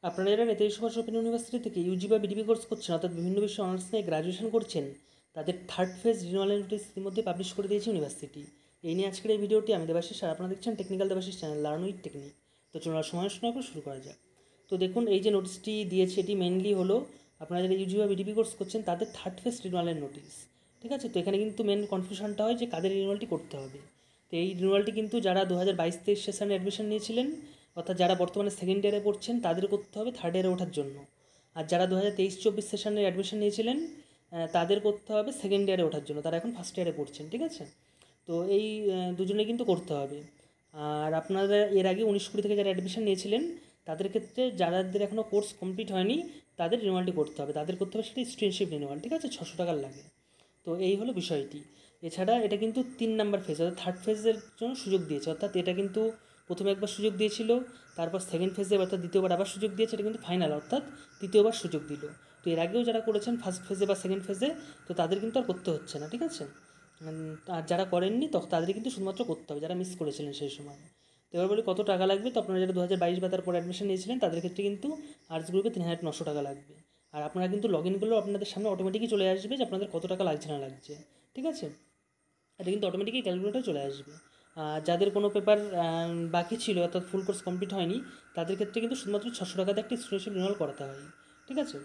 আপনারা যারা Netaji Subhash open university থেকে ইউজি বা বিডিপি কোর্স করছেন অর্থাৎ বিভিন্ন বিষয়ে অনার্স নিয়ে গ্র্যাজুয়েশন করছেন, তাদের থার্ড ফেজ রিনিউয়াল নোটিস ইতিমধ্যে পাবলিশ করে দিয়েছে ইউনিভার্সিটি। এই নিয়ে আজকের এই ভিডিওটি আমি দেবাশিস, আর আপনারা দেখছেন technical Debashis channel learn with technique. তো চলুন আর সময় নষ্ট না করে শুরু করা যাক। তো দেখুন, এই যে নোটিশটি দিয়েছে এটি মেনলি হলো আপনারা যারা ইউজি বা বিডিপি কোর্স করছেন তাদের থার্ড ফেজ রিনিউয়ালের নোটিস। ঠিক আছে, তো এখানে কিন্তু মেন কনফিউশনটা হয় যে কাদের রিনিউয়ালটি করতে হবে। তো এই রিনিউয়ালটি কিন্তু যারা 2022-23 সেশনে অ্যাডমিশন নিয়েছিলেন অর্থাৎ যারা বর্তমানে সেকেন্ড ইয়ারে পড়ছেন তাদের করতে হবে থার্ড ইয়ারে ওঠার জন্য। আর যারা 2023-24 সেশনে অ্যাডমিশন নিয়েছিলেন তাদের করতে হবে সেকেন্ড ইয়ারে ওঠার জন্য, তারা এখন ফার্স্ট ইয়ারে পড়ছেন। ঠিক আছে, তো এই দুজনে কিন্তু করতে হবে। আর আপনারা এর আগে 19-20 থেকে যারা অ্যাডমিশন নিয়েছিলেন তাদের ক্ষেত্রে যাদের এখনও কোর্স কমপ্লিট হয়নি তাদের রিনিউয়ালটি করতে হবে, তাদের করতে হবে সেটা স্টুডেন্টশিপ রিনিউয়াল। ঠিক আছে, 600 টাকার লাগে। তো এই হলো বিষয়টি। এছাড়া এটা কিন্তু 3 নাম্বার ফেজ, অর্থাৎ থার্ড ফেজের জন্য সুযোগ দিয়েছে। অর্থাৎ এটা কিন্তু প্রথমে একবার সুযোগ দিয়েছিল, তারপর সেকেন্ড ফেজে অর্থাৎ দ্বিতীয়বার আবার সুযোগ দিয়েছে, এটা কিন্তু ফাইনাল অর্থাৎ তৃতীয়বার সুযোগ দিল। তো এর আগেও যারা করেছেন ফার্স্ট ফেজে বা সেকেন্ড ফেজে, তো তাদের কিন্তু আর করতে হচ্ছে না। ঠিক আছে, আর যারা করেননি তখন তাদের কিন্তু শুধুমাত্র করতে হবে, যারা মিস করেছিলেন সেই সময়। তো এবার বলি কত টাকা লাগবে। তো আপনারা যারা 2022 বা তারপর অ্যাডমিশন নিয়েছিলেন তাদের ক্ষেত্রে কিন্তু আর্টস গ্রুপে 3900 টাকা লাগবে। আর আপনারা কিন্তু লগ ইন করলেও আপনাদের সামনে অটোমেটিকই চলে আসবে যে আপনাদের কত টাকা লাগছে না লাগছে। ঠিক আছে, এটা কিন্তু অটোমেটিকই ক্যালকুলেটর চলে আসবে। আর যাদের কোনো পেপার বাকি ছিল অর্থাৎ ফুল কোর্স কমপ্লিট হয়নি তাদের ক্ষেত্রে কিন্তু শুধুমাত্র 600 টাকাতে একটা স্টুডেন্টশিপ রিনিউয়াল করাতে হয়। ঠিক আছে,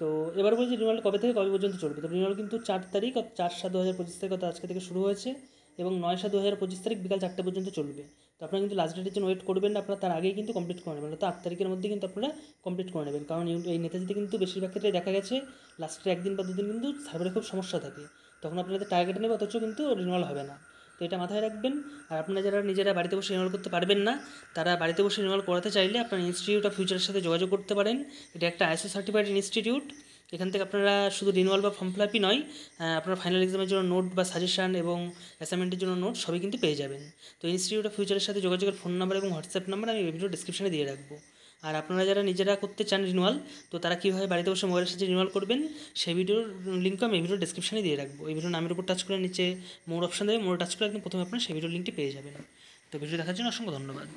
তো এবার বলছি রিনিউয়াল কবে থেকে কবে পর্যন্ত চলবে। তো রিনিউয়াল কিন্তু 4 তারিখ 4/7/2025 তারিখ অর্থাৎ আজকে থেকে শুরু হয়েছে এবং 9/7/2025 তারিখ বিকাল 4টে পর্যন্ত চলবে। তো আপনারা কিন্তু লাস্ট ডেটের জন্য ওয়েট করবেন না, আপনারা তার আগেই কিন্তু কমপ্লিট করে নেবেন, অর্থাৎ 8 তারিখের মধ্যে কিন্তু আপনারা কমপ্লিট করে নেবেন। কারণ এই নেতাজিতে কিন্তু বেশিরভাগ ক্ষেত্রে দেখা গেছে লাস্টের একদিন বা দুদিন কিন্তু সার্ভারে খুব সমস্যা থাকে, তখন আপনাদের টার্গেট নেবে অথচ কিন্তু রিনিউয়াল হবে না। তো এটা মাথায় রাখবেন। আর আপনারা যারা নিজেরা বাড়িতে বসে রিনিউয়াল করতে পারবেন না তারা বাড়িতে বসে রিনিউয়াল করাতে চাইলে আপনার ইনস্টিটিউট অফ ফিউচারের সাথে যোগাযোগ করতে পারেন। এটা একটা ISO সার্টিফাইড ইনস্টিটিউট। এখান থেকে আপনারা শুধু রিনিউয়াল বা ফর্ম ফিল আপই নয়, আপনার ফাইনাল এক্সামের জন্য নোট বা সাজেশান এবং অ্যাসাইনমেন্টের জন্য নোট সবই কিন্তু পেয়ে যাবেন। তো ইনস্টিটিউট অফ ফিউচারের সাথে যোগাযোগের ফোন নাম্বার এবং হোয়াটসঅ্যাপ নাম্বার আমি ভিডিও ডিসক্রিপশনে দিয়ে রাখবো। আর আপনারা যারা নিজেরা করতে চান রিনিউয়াল, তো তারা কীভাবে বাড়িতে বসে মোবাইলের সাথে রিনিউয়াল করবেন সেই ভিডিওর লিঙ্কও আমি এই ভিডিও ডিসক্রিপশনে দিয়ে রাখবো। এই ভিডিওর নামের উপর টাচ করে নিচে মোর অপশন দেবে, মোর টাচ করে একদম প্রথমে আপনারা সেই ভিডিওর লিঙ্কটি পেয়ে যাবেন। তো ভিডিও দেখার জন্য অসংখ্য ধন্যবাদ।